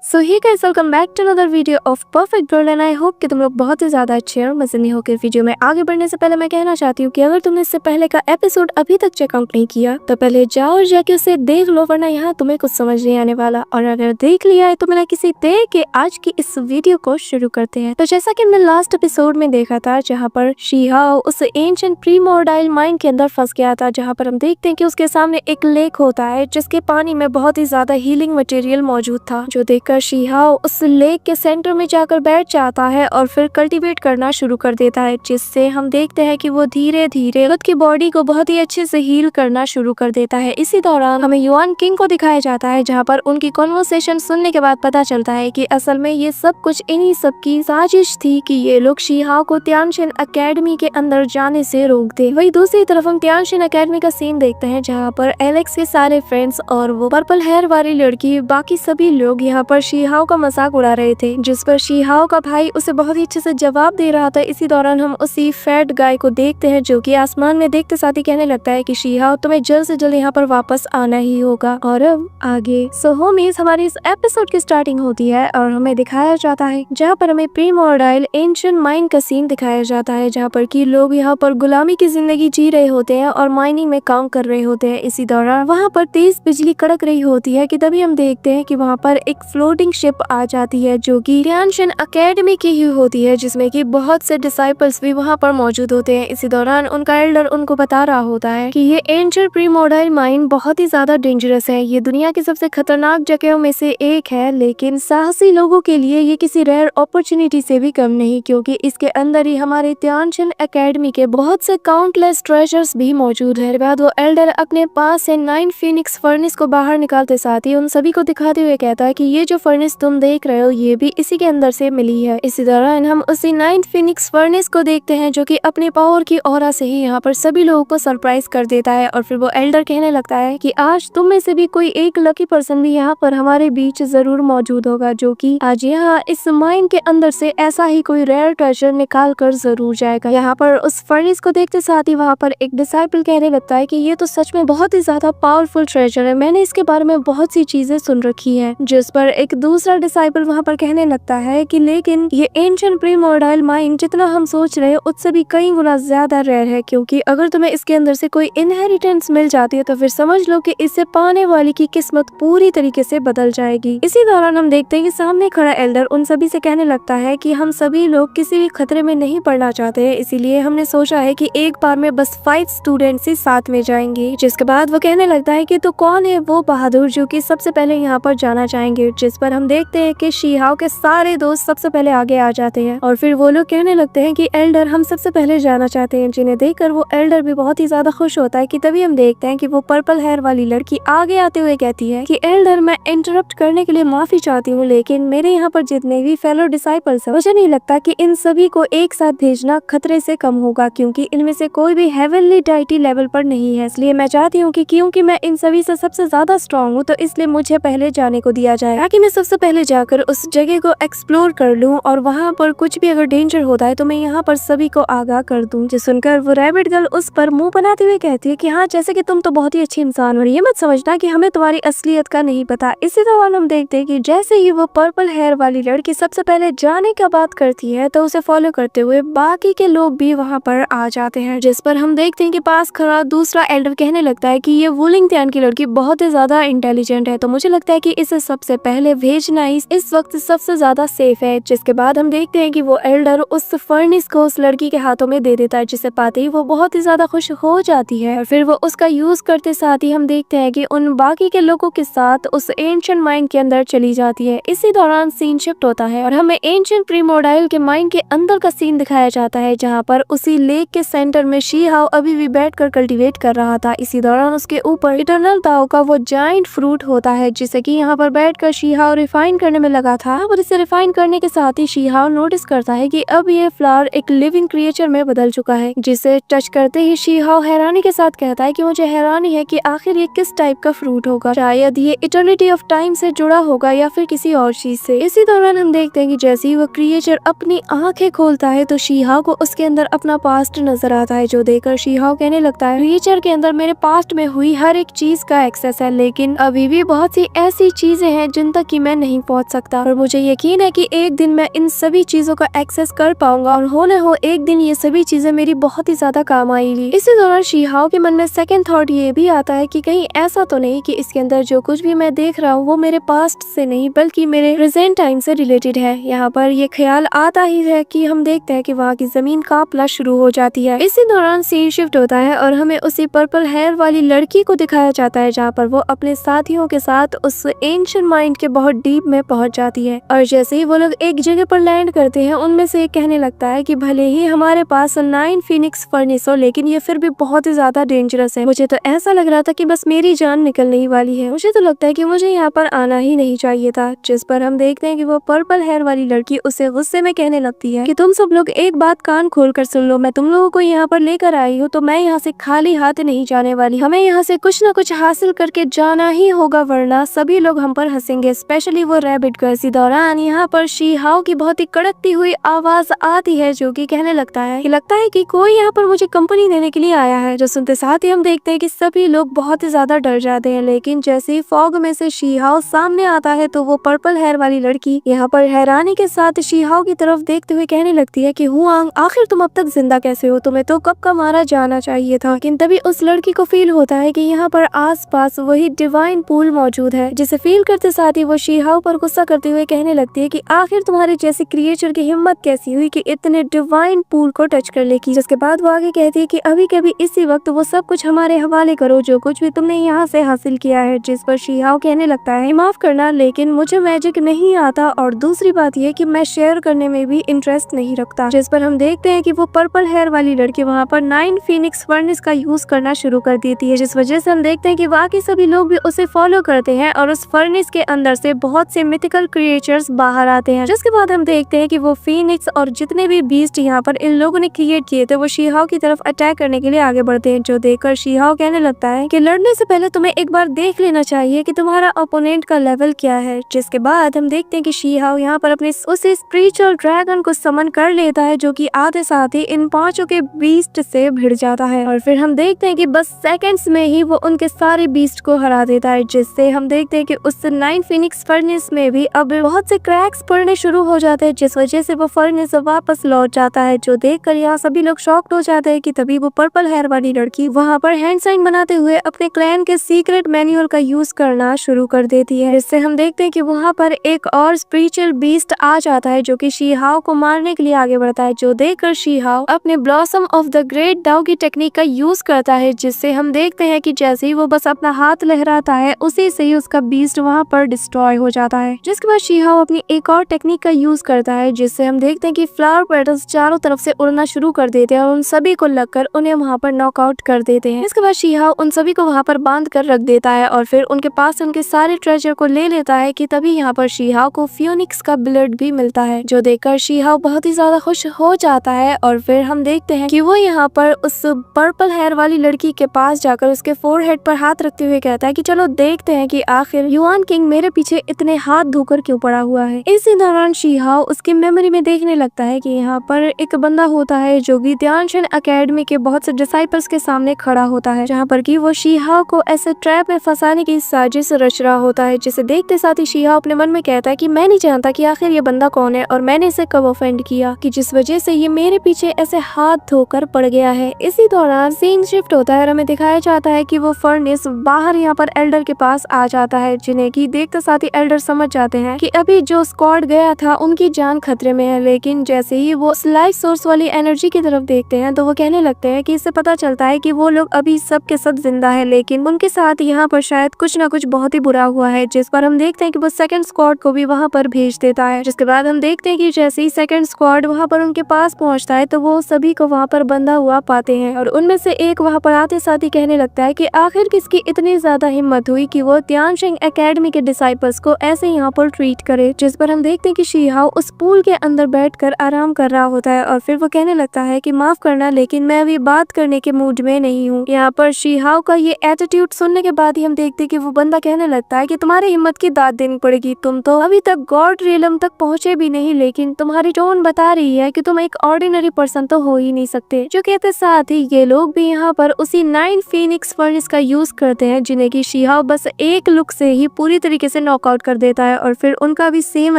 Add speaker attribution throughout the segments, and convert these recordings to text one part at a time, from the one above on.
Speaker 1: So hi guys, welcome back to another video of perfect girl and I hope कि तुम लोग बहुत ही ज्यादा अच्छे और मजे नहीं हो के वीडियो में आगे बढ़ने से पहले मैं कहना चाहती हूँ कि अगर तुमने इससे पहले का एपिसोड अभी तक चेकआउट नहीं किया तो पहले जाओ और जाके उसे देख लो, वरना यहाँ तुम्हें कुछ समझ नहीं आने वाला। और अगर देख लिया है तो बिना किसी देर के आज की इस वीडियो को शुरू करते हैं। तो जैसा कि हमने लास्ट एपिसोड में देखा था, जहाँ पर शीहाओ उस एंशिएंट प्रीमोर्डाइल माइन के अंदर फंस गया था, जहाँ पर हम देखते हैं कि उसके सामने एक लेक होता है जिसके पानी में बहुत ही ज्यादा हीलिंग मटेरियल मौजूद था, जो देखकर शीहाओ उस लेक के सेंटर में जाकर बैठ जाता है और फिर कल्टीवेट करना शुरू कर देता है, जिससे हम देखते हैं कि वो धीरे धीरे खुद की बॉडी को बहुत ही अच्छे से हील करना शुरू कर देता है। इसी दौरान हमें युआन किंग को दिखाया जाता है, जहाँ पर उनकी कॉन्वर्सेशन सुनने के बाद पता चलता है कि असल में ये सब कुछ इन्हीं सब की साजिश थी कि ये लोग शीहाओ को तियानशिन एकेडमी के अंदर जाने से रोक दे। वही दूसरी तरफ हम तियानशिन एकेडमी का सीन देखते हैं, जहाँ पर एलेक्स के सारे फ्रेंड्स और वो पर्पल हेयर वाली लड़की, बाकी सभी लोग यहाँ पर शीहाओ का मजाक उड़ा रहे थे, जिस पर शीहाओ का भाई उसे बहुत ही अच्छे से जवाब दे रहा था। इसी दौरान हम उसी फैट गाय को देखते हैं, जो कि आसमान में देखते साथ ही कहने लगता है कि शीहाओ तुम्हें जल्द से जल्द यहाँ पर वापस आना ही होगा। और अब आगे सो होमीज हमारी इस एपिसोड की स्टार्टिंग होती है और हमें दिखाया जाता है, जहाँ पर हमें प्रीमोर्डाइल एंशिएंट माइन का सीन दिखाया जाता है, जहाँ पर की लोग यहाँ पर गुलामी की जिंदगी जी रहे होते हैं और माइनिंग में काम कर रहे होते हैं। इसी दौरान वहाँ पर तेज बिजली कड़क रही होती है कि तभी हम देखते हैं कि वहाँ पर एक फ्लोटिंग शिप आ जाती है, जो कि तियानशिन एकेडमी की ही होती है, जिसमें कि बहुत से डिसाइपल्स भी वहाँ पर मौजूद होते हैं। इसी दौरान उनका एल्डर उनको बता रहा होता है कि ये एंशिएंट प्रीमोर्डाइल माइन बहुत ही ज्यादा डेंजरस है, ये दुनिया की सबसे खतरनाक जगहों में से एक है, लेकिन साहसी लोगों के लिए ये किसी रेयर अपॉर्चुनिटी से भी कम नहीं, क्योंकि इसके अंदर ही हमारे तियानशिन एकेडमी के बहुत से काउंटलेस ट्रेजर्स भी मौजूद है। बाद वो एल्डर अपने पास से 9 फीनिक्स फर्नेस को बाहर निकालते साथ ही उन सभी को दिखाते हुए कहता है कि ये जो फर्नेस तुम देख रहे हो ये भी इसी के अंदर से मिली है। इसी दौरान हम उसी 9 फीनिक्स फर्नेस को देखते हैं, जो कि अपने पावर की ऑरा से ही यहाँ पर सभी लोगों को सरप्राइज कर देता है। और फिर वो एल्डर कहने लगता है कि आज तुम में से भी कोई एक लकी पर्सन भी यहाँ पर हमारे बीच जरूर मौजूद होगा, जो कि आज यहाँ इस माइन के अंदर से ऐसा ही कोई रेयर ट्रेजर निकाल कर जरूर जाएगा। यहाँ पर उस फर्नेस को देखते साथ ही वहाँ पर एक डिसाइपल कहने लगता है कि ये तो सच में बहुत ही ज्यादा पावरफुल ट्रेजर है, मैंने इसके बारे में बहुत सी चीजें सुन रखी है। जिस पर एक दूसरा डिसाइपल वहाँ पर कहने लगता है कि लेकिन ये एंशिएंट प्रीमोर्डाइल माइन जितना हम सोच रहे हैं उससे भी कई गुना ज्यादा रेयर है, क्योंकि अगर तुम्हें इसके अंदर से कोई इनहेरिटेंस मिल जाती है तो फिर समझ लो कि इससे पाने वाली की किस्मत पूरी तरीके से बदल जाएगी। इसी दौरान हम देखते हैं कि सामने खड़ा एल्डर उन सभी से कहने लगता है कि हम सभी लोग किसी भी खतरे में नहीं पड़ना चाहते हैं, इसीलिए हमने सोचा है कि एक बार में बस 5 स्टूडेंट्स ही साथ में जाएंगे। जिसके बाद वो कहने लगता है कि तो कौन है वो बहादुर जो कि सबसे पहले यहाँ पर जाना चाहेंगे, जिस पर हम देखते हैं कि शीहाओ के सारे दोस्त सबसे पहले आगे आ जाते हैं और फिर वो लोग कहने लगते हैं कि एल्डर हम सबसे पहले जाना चाहते हैं, जिन्हें देखकर वो एल्डर भी बहुत ही ज्यादा खुश होता है। कि तभी हम देखते हैं कि वो पर्पल हेयर वाली लड़की आगे आते हुए कहती है कि एल्डर मैं इंटरप्ट करने के लिए माफी चाहती हूँ, लेकिन मेरे यहाँ पर जितने भी फेलो डिसाइपल्स हैं मुझे नहीं लगता कि इन सभी को एक साथ भेजना खतरे से कम होगा, क्योंकि इनमें से कोई भी हेवनली डाइटी लेवल पर नहीं है। इसलिए मैं चाहती हूँ कि क्योंकि मैं इन सभी से सबसे ज्यादा स्ट्रॉन्ग हूँ तो इसलिए मुझे पहले जाने को दिया जाए, ताकि मैं सबसे पहले जाकर उस जगह को एक्सप्लोर कर लूँ और वहाँ पर कुछ भी अगर डेंजर होता है तो मैं यहाँ पर सभी को आगाह कर दूँ। जो सुनकर वो रैबिट गर्ल उस पर मुंह बनाते हुए कहती है कि हाँ, जैसे कि तुम तो बहुत ही अच्छी इंसान हो, ये मत समझना कि हमें तुम्हारी असलियत का नहीं पता। इसी दौरान हम देखते हैं कि जैसे ही वो पर्पल हेयर वाली लड़की सबसे पहले जाने का बात करती है तो उसे फॉलो करते हुए बाकी के लोग भी वहाँ पर आ जाते हैं, जिस पर हम देखते हैं कि पास खड़ा दूसरा एल्डर कहने लगता है कि ये वुलिंग त्यान की लड़की बहुत ही ज्यादा इंटेलिजेंट है, तो मुझे लगता है कि इसे सबसे पहले भेजना इस वक्त सबसे ज्यादा सेफ है। जिसके बाद हम देखते हैं कि वो एल्डर उस फर्नेस को उस लड़की के हाथों में दे देता है, जिसे पाते ही वो बहुत ही ज्यादा खुश हो जाती है और फिर वो उसका यूज करते साथ ही हम देखते हैं कि उन बाकी के लोगों के साथ उस एंशिएंट माइन के अंदर चली जाती है। इसी दौरान सीन शिफ्ट होता है और हमें एंशिएंट प्रीमोर्डाइल के माइन के अंदर का सीन दिखाया जाता है, जहाँ पर उसी लेक के सेंटर में शीहाओ अभी भी बैठकर कल्टीवेट कर रहा था। इसी दौरान उसके ऊपर इटर्नल ताओ का वो जायंट फ्रूट होता है, जिसे कि यहाँ पर बैठकर शीहाओ रिफाइन करने में लगा था। और इसे रिफाइन करने के साथ ही शीहाओ नोटिस करता है कि अब ये फ्लावर एक लिविंग क्रिएचर में बदल चुका है, जिसे टच करते ही शीहाओ हैरानी के साथ कहता है कि मुझे हैरानी है कि आखिर ये किस टाइप का फ्रूट होगा, शायद ये इटर्निटी ऑफ टाइम से जुड़ा होगा या फिर किसी और चीज से। इसी दौरान हम देखते हैं कि जैसे ही वो क्रिएचर अपनी आंखें खोलता है तो शीहाओ को उसके अंदर अपना पास्ट नजर आता है, जो देखकर शीहाओ कहने लगता है क्रिएचर के अंदर मेरे पास्ट में हुई हर एक चीज का एक्सेस है, लेकिन अभी भी बहुत सी ऐसी चीजें हैं जिन तक की कि मैं नहीं पहुंच सकता, और मुझे यकीन है कि एक दिन मैं इन सभी चीजों का एक्सेस कर पाऊंगा और हो न हो एक दिन ये सभी चीजें मेरी बहुत ही ज्यादा काम आएगी। इसी दौरान शीहाओ के मन में सेकंड थॉट ये भी आता है कि कहीं ऐसा तो नहीं कि इसके अंदर जो कुछ भी मैं देख रहा हूँ वो मेरे पास्ट से नहीं बल्कि मेरे प्रेजेंट टाइम से रिलेटेड है। यहाँ पर ये ख्याल आता ही है कि हम देखते हैं कि वहाँ की जमीन कांपना शुरू हो जाती है। इसी दौरान सीन शिफ्ट होता है और हमें उसी पर्पल हेयर वाली लड़की को दिखाया जाता है जहाँ पर वो अपने साथियों के साथ उस एंशिएंट माइंड के बहुत डीप में पहुंच जाती है। और जैसे ही वो लोग एक जगह पर लैंड करते हैं उनमें से एक कहने लगता है कि भले ही हमारे पास 9 फीनिक्स फर्नेस हो लेकिन ये फिर भी बहुत ही ज्यादा डेंजरस है। मुझे तो ऐसा लग रहा था कि बस मेरी जान निकलने ही वाली है। मुझे तो लगता है कि मुझे यहाँ पर आना ही नहीं चाहिए था। जिस पर हम देखते हैं कि वो पर्पल हेयर वाली लड़की उसे गुस्से में कहने लगती है कि तुम सब लोग एक बात कान खोल कर सुन लो, मैं तुम लोगों को यहाँ पर लेकर आई हूँ तो मैं यहाँ से खाली हाथ नहीं जाने वाली। हमें यहाँ से कुछ न कुछ हासिल करके जाना ही होगा वरना सभी लोग हम पर हंसेंगे, स्पेशली वो रैबिट गर्ल। इसी दौरान यहाँ पर शीहाओ की बहुत ही कड़कती हुई आवाज आती है जो कि कहने लगता है कि कोई यहाँ पर मुझे कंपनी देने के लिए आया है। जो सुनते साथ ही हम देखते हैं कि सभी लोग बहुत ही ज्यादा डर जाते हैं, लेकिन जैसे ही फॉग में से शीहाओ सामने आता है तो वो पर्पल हेयर वाली लड़की यहाँ पर हैरानी के साथ शीहाओ की तरफ देखते हुए कहने लगती है कि हुआंग आखिर तुम अब तक जिंदा कैसे हो, तुम्हें तो कब का मारा जाना चाहिए था। लेकिन तभी उस लड़की को फील होता है कि यहाँ पर आसपास वही डिवाइन पूल मौजूद है, जिसे फील करते साथ ही वो शीहाओ पर गुस्सा करते हुए कहने लगती है कि आखिर तुम्हारे जैसे क्रिएचर की हिम्मत कैसी हुई कि इतने डिवाइन पूल को टच कर लेगी। जिसके बाद वो आगे कहती है कि अभी कभी इसी वक्त वो सब कुछ हमारे हवाले करो जो कुछ भी तुमने यहाँ से हासिल किया है। जिस पर शीहाओ कहने लगता है माफ करना लेकिन मुझे मैजिक नहीं आता और दूसरी बात ये कि मैं शेयर करने में भी इंटरेस्ट नहीं रखता। जिस पर हम देखते हैं कि वो पर्पल हेयर वाली लड़की वहाँ पर 9 फीनिक्स फर्नेस का यूज करना शुरू कर देती है, जिस वजह से हम देखते हैं कि बाकी सभी लोग भी उसे फॉलो करते हैं और उस फर्नेस के अंदर से बहुत से मिथिकल क्रिएचर्स बाहर आते हैं। जिसके बाद हम देखते हैं कि वो फीनिक्स और जितने भी बीस्ट यहाँ पर इन लोगों ने क्रिएट किए थे वो शीहाओ की तरफ अटैक करने के लिए आगे बढ़ते हैं, जो देखकर शीहाओ कहने लगता है कि लड़ने से पहले तुम्हें एक बार देख लेना चाहिए कि तुम्हारा ओपोनेंट का लेवल क्या है। जिसके बाद हम देखते हैं कि शीहाओ यहाँ पर अपने उस स्पिरिचुअल ड्रैगन को समन कर लेता है जो कि आते साथ ही इन पांचों के बीस्ट से भिड़ जाता है और फिर हम देखते हैं कि बस सेकंड्स में ही वो उनके सारे बीस्ट को हरा देता है, जिससे हम देखते हैं कि उस 9 फीनिक्स फर्नेस में भी अब बहुत से क्रैक्स पड़ने शुरू हो जाते हैं, जिस वजह से वो फर्नेस वापस लौट जाता है। जो देखकर यहाँ सभी लोग शॉक्ड हो जाते हैं कि तभी वो पर्पल हेयर वाली लड़की वहाँ पर हैंड साइन बनाते हुए अपने क्लैन के सीक्रेट मैनुअल का यूज करना शुरू कर देती है। इससे हम देखते हैं कि वहाँ पर एक और स्पिरिचुअल बीस्ट आ जाता है जो कि शीहाओ को मारने के लिए आगे बढ़ता है, जो देखकर शीहाओ अपने ब्लॉसम ऑफ द ग्रेट डाउ की टेक्निक का यूज करता है, जिससे हम देखते हैं कि जैसे ही वो बस अपना हाथ लहराता है उसी से ही उसका बीस्ट वहाँ पर डिस्ट्रॉय हो जाता है। जिसके बाद शीहाओ अपनी एक और टेक्निक का यूज करता है, जिससे हम देखते हैं कि फ्लावर पेटल्स चारों तरफ से उड़ना शुरू कर देते हैं और उन सभी को लगकर उन्हें वहाँ पर नॉकआउट कर देते हैं। इसके बाद शीहाओ उन सभी को वहाँ पर बांध कर रख देता है और फिर उनके पास उनके सारे ट्रेजर को ले लेता है कि तभी यहाँ पर शीहाओ को फियोनिक्स का ब्लड भी मिलता है, जो देखकर शीहाओ बहुत ही ज्यादा खुश हो जाता है। और फिर हम देखते हैं कि वो यहाँ पर उस पर्पल हेयर वाली लड़की के पास जाकर उसके फोरहेड पर हाथ रखते हुए कहता है कि चलो देखते हैं कि आखिर युआन किंग मेरे पीछे इतने हाथ धोकर क्यों पड़ा हुआ है। इसी दौरान शीहाओ उसकी मेमोरी में देखने लगता है कि यहाँ पर एक बंदा होता है जो कि ध्यानशन एकेडमी के बहुत से डिसाइपल्स के सामने खड़ा होता है, जहाँ पर कि वो शीहाओ को ऐसे ट्रैप में फंसाने की साजिश रच रहा होता है। जिसे देखते साथ ही शीहाओ अपने मन में कहता है कि मैं नहीं जानता कि आखिर ये बंदा कौन है और मैंने इसे कब ऑफेंड किया कि जिस वजह से ये मेरे पीछे ऐसे हाथ धोकर पड़ गया है। इसी दौरान सीन शिफ्ट होता है और हमें दिखाया जाता है कि वो फर्नेस बाहर यहाँ पर एल्डर के पास आ जाता है, जिन्हें की देखते साथ ही एल्डर समझ जाते हैं कि अभी जो स्क्वाड गया था उनकी जान खतरे में है। लेकिन जैसे ही वो लाइफ सोर्स वाली एनर्जी की तरफ देखते हैं तो वो कहने लगते हैं कि इससे पता चलता है कि वो लोग अभी सब के सब जिंदा है, लेकिन उनके साथ यहाँ पर शायद कुछ ना कुछ बहुत ही बुरा हुआ है। जिस पर हम देखते हैं कि वो सेकंड स्क्वाड को भी वहाँ पर भेज देता है। जिसके बाद हम देखते हैं कि जैसे ही सेकंड स्क्वाड वहाँ पर उनके पास पहुँचता है तो वो सभी को वहाँ पर बंधा हुआ पाते हैं और उनमें से एक वहाँ पर आते साथ ही कहने लगता है कि आखिर किसकी इतनी ज्यादा हिम्मत हुई कि वो ध्यानशिंग एकेडमी के डिसाइपल्स को ऐसे यहाँ पर ट्रीट करे। जिस पर हम देखते हैं कि शीहाओ उस पूल के अंदर बैठकर आराम कर रहा होता है और फिर वो कहने लगता है कि माफ करना लेकिन मैं अभी बात करने के मूड में नहीं हूँ। यहाँ पर शीहाओ का ये एटीट्यूड सुनने के बाद ही हम देखते हैं कि वो बंदा कहने लगता है कि तुम्हारी हिम्मत की दाद देनी पड़ेगी, तुम तो अभी तक गॉड रियलम तक पहुँचे भी नहीं, लेकिन तुम्हारी टोन बता रही है कि तुम एक ऑर्डिनरी पर्सन तो हो ही नहीं सकते। जो कहते साथ ही ये लोग भी यहाँ पर उसी 9 फीनिक्स फर्नेस का यूज करते हैं, जिन्हें की शीहाओ बस एक लुक से ही पूरी तरीके से नॉकआउट नॉकआउट कर देता है और फिर उनका भी सेम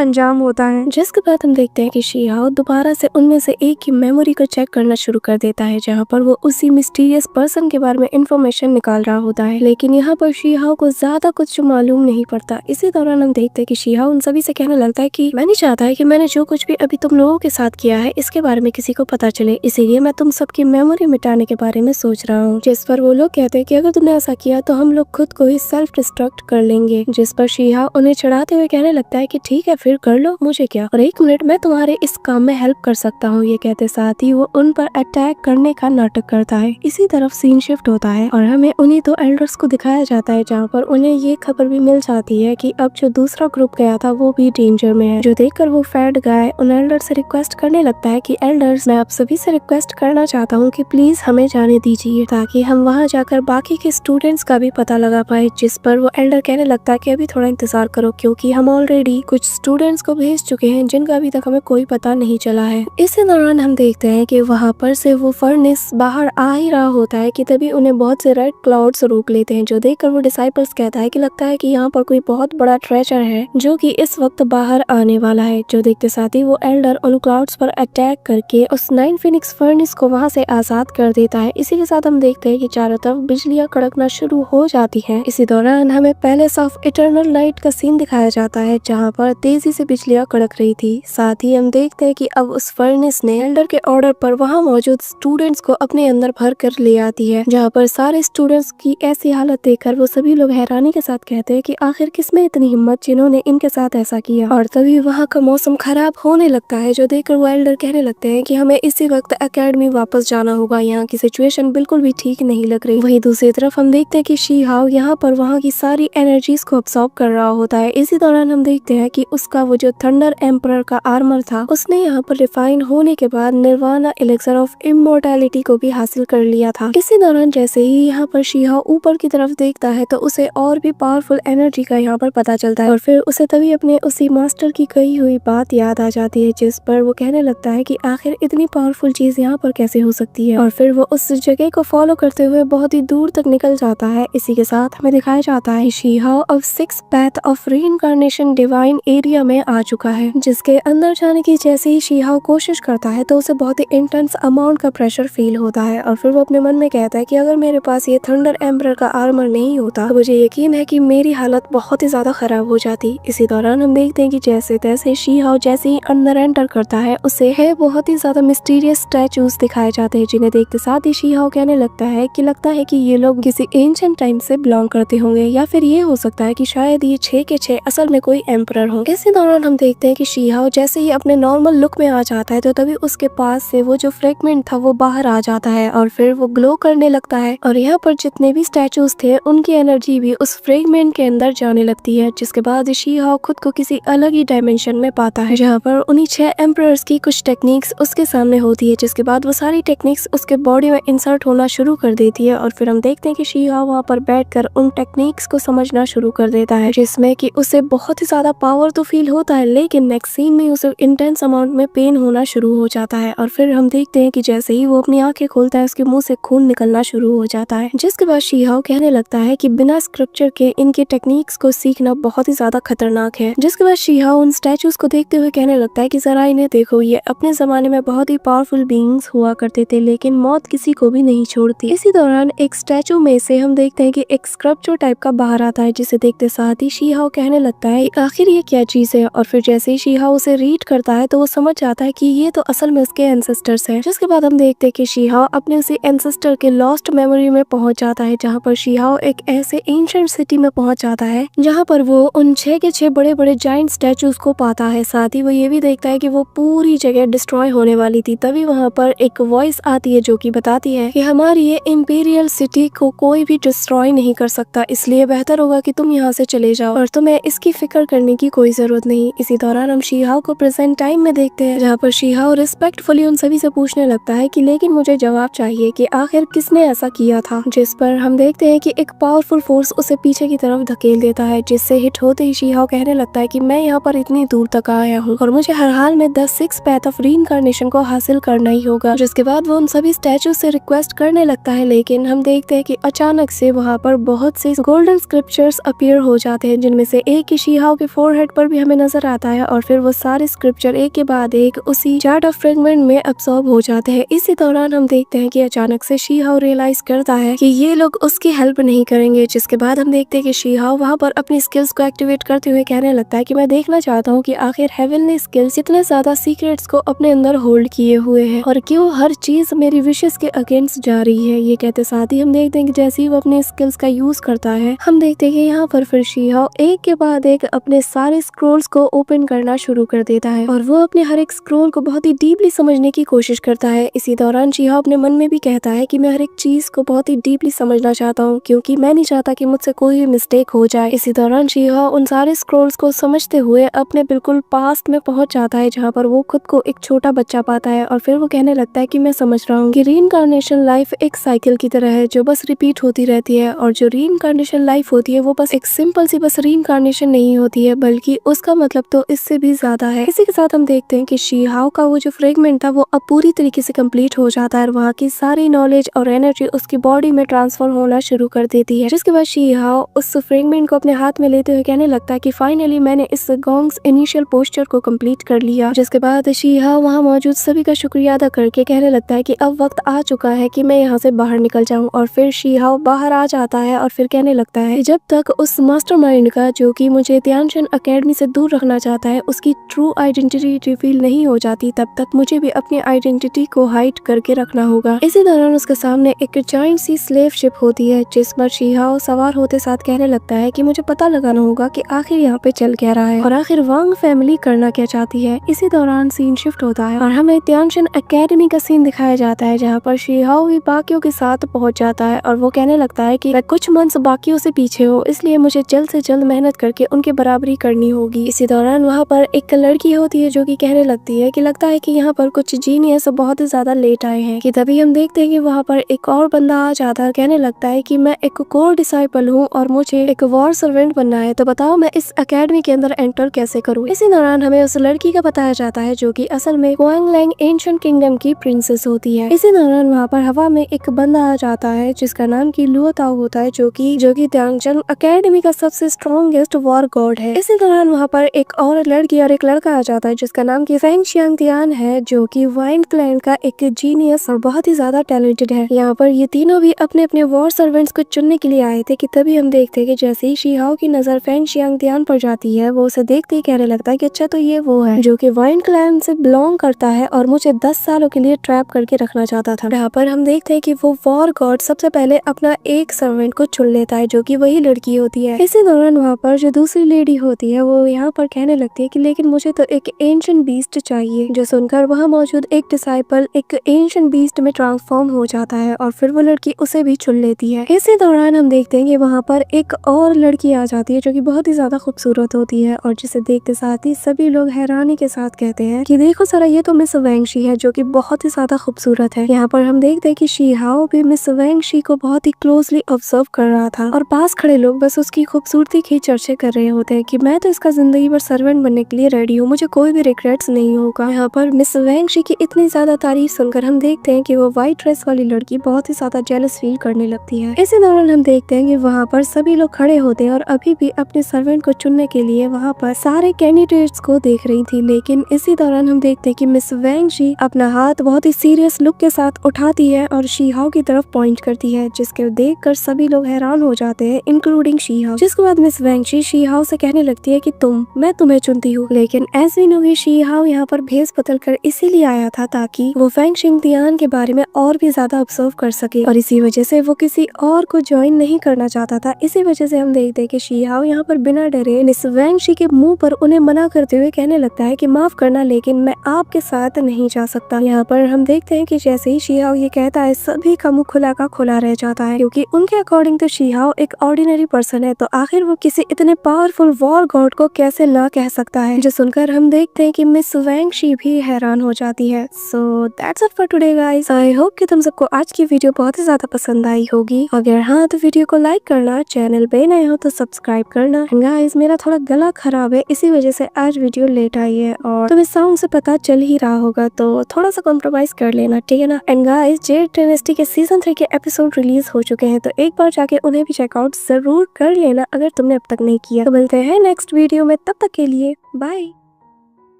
Speaker 1: अंजाम होता है। जिसके बाद हम देखते हैं कि शीहाओ दोबारा से उनमें से एक की मेमोरी को चेक करना शुरू कर देता है, जहाँ पर वो उसी मिस्टीरियस पर्सन के बारे में इंफॉर्मेशन निकाल रहा होता है। लेकिन यहाँ पर शीहाओ को ज्यादा कुछ मालूम नहीं पड़ता। इसी दौरान हम देखते हैं कि शीहाओ उन सभी से कहने लगता है कि मैं नहीं चाहता है कि मैंने जो कुछ भी अभी तुम लोगों के साथ किया है इसके बारे में किसी को पता चले, इसीलिए मैं तुम सबकी मेमोरी मिटाने के बारे में सोच रहा हूँ। जिस पर वो लोग कहते हैं कि अगर तुमने ऐसा किया तो हम लोग खुद को ही सेल्फ डिस्ट्रक्ट कर लेंगे। जिस पर शीहाओ उन्हें चढ़ाते हुए कहने लगता है कि ठीक है फिर कर लो, मुझे क्या, और 1 मिनट मैं तुम्हारे इस काम में हेल्प कर सकता हूँ। ये कहते साथ ही वो उन पर अटैक करने का नाटक करता है। इसी तरफ सीन शिफ्ट होता है और हमें उन्हीं 2 एल्डर्स को दिखाया जाता है, जहाँ पर उन्हें ये खबर भी मिल जाती है कि अब जो दूसरा ग्रुप गया था वो भी डेंजर में है। जो देखकर वो फैट गाय उन एल्डर से रिक्वेस्ट करने लगता है कि एल्डर्स, मैं आप सभी से रिक्वेस्ट करना चाहता हूँ कि प्लीज हमें जाने दीजिए ताकि हम वहाँ जाकर बाकी के स्टूडेंट्स का भी पता लगा पाए। जिस पर वो एल्डर कहने लगता है कि अभी थोड़ा इंतजार करो, क्योंकि हम ऑलरेडी कुछ स्टूडेंट्स को भेज चुके हैं जिनका अभी तक हमें कोई पता नहीं चला है। इसी दौरान हम देखते हैं कि वहाँ पर से वो फर्नेस बाहर आ ही रहा होता है कि तभी उन्हें बहुत से रेड क्लाउड्स रोक लेते हैं। जो देखकर वो डिसाइपल्स कहता है कि लगता है कि यहाँ पर कोई बहुत बड़ा ट्रेजर है जो कि इस वक्त बाहर आने वाला है। जो देखते साथ ही वो एल्डर उन क्लाउड्स पर अटैक करके उस 9 फिनिक्स फर्नेस को वहाँ से आजाद कर देता है। इसी के साथ हम देखते हैं कि चारों तरफ बिजलियां कड़कना शुरू हो जाती हैं। इसी दौरान हमें पैलेस ऑफ इटर्नल लाइट का सीन दिखाया जाता है, जहाँ पर तेजी से बिजलियां कड़क रही थी। साथ ही हम देखते हैं कि अब उस फर्नेस ने एल्डर के ऑर्डर पर वहाँ मौजूद स्टूडेंट्स को अपने अंदर भर कर ले आती है, जहाँ पर सारे स्टूडेंट्स की ऐसी हालत देखकर वो सभी लोग हैरानी के साथ कहते हैं कि आखिर किसमें इतनी हिम्मत जिन्होंने इनके साथ ऐसा किया। और तभी वहाँ का मौसम खराब होने लगता है। जो देखकर वो एल्डर कहने लगते हैं कि हमें इसी वक्त एकेडमी वापस जाना होगा, यहाँ की सिचुएशन बिल्कुल भी ठीक नहीं लग रही। वहीं दूसरी तरफ हम देखते हैं कि शीहाओ यहाँ पर वहाँ की सारी एनर्जीज को अब्सॉर्ब कर रहा होता है। इसी दौरान हम देखते हैं कि उसका वो जो थंडर एम्परर का आर्मर था उसने यहाँ पर रिफाइन होने के बाद निर्वाणा एलिक्सर ऑफ इमोर्टैलिटी को भी हासिल कर लिया था। इसी दौरान जैसे ही यहाँ पर शीहाओ ऊपर की तरफ देखता है तो उसे और भी पावरफुल एनर्जी का यहाँ पर पता चलता है और फिर उसे तभी अपने उसी मास्टर की कही हुई बात याद आ जाती है, जिस पर वो कहने लगता है कि आखिर इतनी पावरफुल चीज यहाँ पर कैसे हो सकती है। और फिर वो उस जगह को फॉलो करते हुए बहुत ही दूर तक निकल जाता है। इसी के साथ हमें दिखाया जाता है शीहाओ अब 6th path of reincarnation divine area में आ चुका है, जिसके अंदर जाने की जैसे ही शीहाओ कोशिश करता है तो उसे बहुत ही इंटेंस अमाउंट का प्रेशर फील होता है। और फिर वो अपने मन में कहता है कि अगर मेरे पास ये थंडर एम्परर का आर्मर नहीं होता तो मुझे यकीन है कि मेरी हालत बहुत ही ज्यादा खराब हो जाती। इसी दौरान हम देखते हैं कि जैसे तैसे शीहाओ जैसे ही अंदर एंटर करता है उसे है बहुत ही ज्यादा मिस्टीरियस स्टैचूज दिखाए जाते हैं, जिन्हें देखते साथ ही शीहाओ कहने लगता है कि ये लोग किसी एंशिएंट टाइम से बिलोंग करते होंगे, या फिर ये हो सकता है कि शायद ये 6 के 6 असल में कोई एम्परर हो। इसी दौरान हम देखते हैं कि शीहाओ जैसे ही अपने नॉर्मल लुक में आ जाता है तो तभी उसके पास से वो जो फ्रेगमेंट था वो बाहर आ जाता है और फिर वो ग्लो करने लगता है और यहाँ पर जितने भी स्टैचूज थे उनकी एनर्जी भी उस फ्रेगमेंट के अंदर जाने लगती है। जिसके बाद शीहाओ खुद को किसी अलग ही डायमेंशन में पाता है, जहाँ पर उन्हीं 6 एम्परर्स की कुछ टेक्निक्स उसके सामने होती है, जिसके बाद वो सारी टेक्निक्स उसके बॉडी में इंसर्ट होना शुरू कर देती है। और फिर हम देखते हैं कि शीहाओ वहाँ पर बैठकर उन टेक्निक्स को समझना शुरू कर देता है, जिसमें कि उसे बहुत ही ज्यादा पावर तो फील होता है, लेकिन नेक्स्ट सीन में उसे इंटेंस अमाउंट में पेन होना शुरू हो जाता है। और फिर हम देखते हैं कि जैसे ही वो अपनी आंखें खोलता है उसके मुंह से खून निकलना शुरू हो जाता है, जिसके बाद शीहाओ कहने लगता है कि बिना स्क्रिप्चर के इनके टेक्निक्स को सीखना बहुत ही ज्यादा खतरनाक है। जिसके बाद शीहाओ उन स्टैचूज को देखते हुए कहने लगता है कि जरा इन्हें देखो, ये अपने जमाने में बहुत ही पावरफुल बीइंग्स हुआ करते थे, लेकिन मौत किसी को भी नहीं छोड़ती। इसी दौरान एक स्टैचू में से हम देखते हैं कि एक स्क्रप्चर टाइप का बाहर आता है, जिसे देखते साथ ही शीहाओ कहने लगता है आखिर ये क्या चीज है। और फिर जैसे ही शीहाओ उसे रीड करता है तो वो समझ जाता है कि ये तो असल में उसके एंसेस्टर्स हैं। जिसके बाद हम देखते हैं कि शीहाओ अपने उसी एंसेस्टर के लॉस्ट मेमोरी में पहुंच जाता है, जहाँ पर शीहाओ एक ऐसे एंशिएंट सिटी में पहुंच जाता है जहाँ पर वो उन 6 के 6 बड़े बड़े जायंट स्टैचूज को पाता है। साथ ही वो ये भी देखता है कि वो पूरी जगह डिस्ट्रॉय होने वाली थी। तभी वहाँ पर एक वॉइस आती है जो कि बताती है कि हमारी ये इंपीरियल सिटी को कोई भी डिस्ट्रॉय नहीं कर सकता, इसलिए बेहतर होगा कि तुम यहाँ से चले जाओ और तुम्हें इसकी फिक्र करने की कोई जरूरत नहीं। इसी दौरान हम शीहाओ को प्रेजेंट टाइम में देखते हैं, जहाँ पर शीहाओ रिस्पेक्टफुली उन सभी से पूछने लगता है कि लेकिन मुझे जवाब चाहिए कि आखिर किसने ऐसा किया था। जिस पर हम देखते हैं कि एक पावरफुल फोर्स उसे पीछे की तरफ धकेल देता है, जिससे हिट होते ही शीहाओ कहने लगता है कि मैं यहाँ पर इतनी दूर तक आया हूँ और मुझे हर हाल में 6 पैथ ऑफ रीइंकार्नेशन को हासिल करना ही होगा। जिसके बाद वो उन सभी स्टैचू से रिक्वेस्ट करने लगता है, लेकिन हम देखते हैं कि अचानक से वहाँ पर बहुत से गोल्डन स्क्रिप्चर्स अपीयर हो जाते हैं, जिनमें में से एक की शीहाओ के फोरहेड पर भी हमें नजर आता है और फिर वो सारे स्क्रिप्चर एक के बाद एक उसी चार्ट ऑफ फ्रेगमेंट में अब्सॉर्ब हो जाते हैं। इसी दौरान हम देखते हैं कि अचानक से शीहाओ रियलाइज करता है कि ये लोग उसकी हेल्प नहीं करेंगे, जिसके बाद हम देखते हैं कि शीहाओ वहाँ पर अपनी स्किल्स को एक्टिवेट करते हुए कहने लगता है कि मैं देखना चाहता हूँ कि आखिर हेवनली स्किल्स इतने ज्यादा सीक्रेट्स को अपने अंदर होल्ड किए हुए हैं और क्यों हर चीज मेरी विशेस के अगेंस्ट जा रही है। ये कहते साथ ही हम देखते हैं कि जैसे ही वो अपने स्किल्स का यूज करता है, हम देखते हैं कि यहाँ पर फिर शीहाओ एक के बाद एक अपने सारे स्क्रोल्स को ओपन करना शुरू कर देता है और वो अपने हर एक स्क्रोल को बहुत ही डीपली समझने की कोशिश करता है। इसी दौरान शीहाओ अपने मन में भी कहता है कि मैं हर एक चीज को बहुत ही डीपली समझना चाहता हूँ, क्योंकि मैं नहीं चाहता कि मुझसे कोई भी मिस्टेक हो जाए। इसी दौरान शीहाओ उन सारे स्क्रोल्स को समझते हुए अपने बिल्कुल पास्ट में पहुंच जाता है, जहाँ पर वो खुद को एक छोटा बच्चा पाता है और फिर वो कहने लगता है कि मैं समझ रहा हूँ कि रीइंकार्नेशन लाइफ एक साइकिल की तरह है जो बस रिपीट होती रहती है, और जो रीइंकार्नेशन लाइफ होती है वो बस एक सिंपल सी बस रीइंकार्नेशन नहीं होती है, बल्कि उसका मतलब तो इससे भी ज्यादा है। इसी के साथ हम देखते हैं कि शीहाओ का वो जो फ्रेगमेंट था वो अब पूरी तरीके से कंप्लीट हो जाता है और वहाँ की सारी नॉलेज और एनर्जी उसकी बॉडी में ट्रांसफर होना शुरू कर देती है, जिसके बाद शीहाओ उस फ्रेगमेंट को अपने हाथ में लेते हुए कहने लगता है कि फाइनली मैंने इस गोंग्स इनिशियल पोस्चर को कंप्लीट कर लिया। जिसके बाद शीहाओ वहाँ मौजूद सभी का शुक्रिया अदा करके कहने लगता है कि अब वक्त आ चुका है कि मैं यहाँ से बाहर निकल जाऊँ, और फिर शीहाओ बाहर आ जाता है और फिर कहने लगता है जब तक उस मास्टरमाइंड का जो कि मुझे ध्यानचंद एकेडमी से दूर रखना चाहता है उसकी ट्रू आइडेंटिटी रिवील नहीं हो जाती, तब तक मुझे भी अपनी आइडेंटिटी को हाइड करके रखना होगा। इसी दौरान उसके सामने एक जायंट सी स्लेव शिप होती है, जिस पर शीहाओ सवार होते साथ कहने लगता है कि मुझे पता लगाना होगा कि आखिर यहाँ पे चल क्या रहा है और आखिर वांग फैमिली करना क्या चाहती है। इसी दौरान सीन शिफ्ट होता है और हमें ध्यानचंद एकेडमी का सीन दिखाया जाता है, जहाँ पर शीहाओ भी बाकियों के साथ पहुंच जाता है और वो कहने लगता है कि मैं कुछ मंथ्स बाकियों से पीछे हूँ, इसलिए मुझे जल्द से जल्द मेहनत करके उनकी बराबरी करनी होगी। इसी दौरान वहाँ पर एक लड़की होती है जो कि कहने लगती है कि लगता है कि यहाँ पर कुछ जीनियस बहुत ही ज्यादा लेट आए हैं, कि तभी हम देखते हैं कि वहाँ पर एक और बंदा आ जाता है, कहने लगता है कि मैं एक कोर डिसाइपल हूँ और मुझे एक वॉर सर्वेंट बनना है, तो बताओ मैं इस एकेडमी के अंदर एंटर कैसे करूँ। इसी दौरान हमें उस लड़की का बताया जाता है जो कि असल में क्वांगलैंग एंशिएंट किंगडम की प्रिंसेस होती है। इसी दौरान वहाँ पर हवा में एक बंदा आ जाता है जिसका नाम की लुओ ताओ होता है, जो कि ध्यानचंद एकेडमी का सबसे स्ट्रॉन्गेस्ट वॉर गॉड है। इसी दौरान वहाँ पर एक और लड़की और एक लड़का आ जाता है जिसका नाम की फेंग शियांगतियान है, जो कि वाइंड क्लैन का एक जीनियस और बहुत ही ज्यादा टैलेंटेड है। यहाँ पर ये तीनों भी अपने अपने वॉर सर्वेंट्स को चुनने के लिए आए थे, कि तभी हम देखते हैं कि जैसे ही शीहाओ की नजर फेंग शियांगतियान पर जाती है, वो उसे देखते ही कहने लगता है कि अच्छा तो ये वो है जो कि वाइंड क्लैन से बिलोंग करता है और मुझे 10 सालों के लिए ट्रैप करके रखना चाहता था। यहाँ पर हम देखते हैं कि वो वॉर गॉड सबसे पहले अपना एक सर्वेंट को चुन लेता है जो कि वही लड़की होती है। इसी दौरान वहाँ पर जो दूसरी लेडी होती है वो यहाँ पर कहने लगती है कि लेकिन मुझे तो एक एंशिएंट बीस्ट चाहिए, जो सुनकर वहाँ मौजूद एक डिसाइपल एक एंशिएंट बीस्ट में ट्रांसफॉर्म हो जाता है और फिर वो लड़की उसे भी चुन लेती है। इसी दौरान हम देखते हैं कि वहाँ पर एक और लड़की आ जाती है जो कि बहुत ही ज्यादा खूबसूरत होती है और जिसे देखते साथ ही सभी लोग हैरानी के साथ कहते हैं कि देखो सारा ये तो मिस वैंगशी है जो कि बहुत ही ज्यादा खूबसूरत है। यहाँ पर हम देखते हैं कि शीहाओ भी मिस वैंगशी को बहुत ही क्लोजली ऑब्जर्व कर रहा था और पास खड़े लोग बस उसकी खूबसूरती की चर्चा कर रहे होते हैं कि मैं तो इसका जिंदगी भर सर्वेंट बनने के लिए रेडी हूँ, मुझे कोई भी रिग्रेट्स नहीं होगा। यहाँ पर मिस वैंगशी की इतनी ज्यादा तारीफ सुनकर हम देखते हैं कि वो व्हाइट ड्रेस वाली लड़की बहुत ही ज्यादा जेलस फील करने लगती है। इसी दौरान हम देखते हैं कि वहाँ पर सभी लोग खड़े होते हैं और अभी भी अपने सर्वेंट को चुनने के लिए वहाँ पर सारे कैंडिडेट्स को देख रही थी, लेकिन इसी दौरान हम देखते हैं कि मिस वैंगशी अपना हाथ बहुत ही सीरियस लुक के साथ उठाती है और शीहाओ की तरफ पॉइंट करती है, जिसके देखकर सभी लोग हैरान हो जाते हैं इंक्लूडिंग शीहाओ। जिसके बाद मिस वैंगशी शीहाओ से कहने लगती है कि मैं तुम्हें चुनती हूँ, लेकिन ऐसी नहीं, शीहाओ यहाँ पर भेस बदल कर इसीलिए आया था ताकि वो फेंग शियांगतियान के बारे में और भी ज्यादा ऑब्जर्व कर सके और इसी वजह से वो किसी और को ज्वाइन नहीं करना चाहता था। इसी वजह से हम देखते हैं कि शीहाओ यहाँ पर बिना डरे मिस वैंगशी के मुंह पर उन्हें मना करते हुए कहने लगता है कि माफ करना लेकिन मैं आपके साथ नहीं जा सकता। यहाँ पर हम देखते हैं कि जैसे ही शीहाओ ये कहता है सभी का मुंह खुला का खुला रह जाता है, क्योंकि उनके अकॉर्डिंग तो शीहाओ एक ऑर्डिनरी पर्सन है, तो आखिर वो किसी इतने पावरफुल वॉर गॉड को कैसे ना कह सकता है। जो सुनकर हम देखते हैं कि मिस वैंगशी भी हैरान हो जाती है। So that's it for today guys. I hope कि तुम सबको आज की वीडियो बहुत ही ज्यादा पसंद आई होगी। अगर हाँ तो वीडियो को लाइक करना, चैनल पे नए हो तो सब्सक्राइब करना। गाइस मेरा थोड़ा गला खराब है, इसी वजह से आज वीडियो लेट आई है और तुम्हें साउंड से पता चल ही रहा होगा, तो थोड़ा सा कॉम्प्रोमाइज कर लेना, ठीक है ना। एंड गाइस जेड डायनेस्टी के सीजन 3 के एपिसोड रिलीज हो चुके हैं, तो एक बार जाके उन्हें भी चेकआउट जरूर कर लेना अगर तुमने अब तक नहीं किया। तो मिलते हैं नेक्स्ट वीडियो में, तब तक के लिए बाय।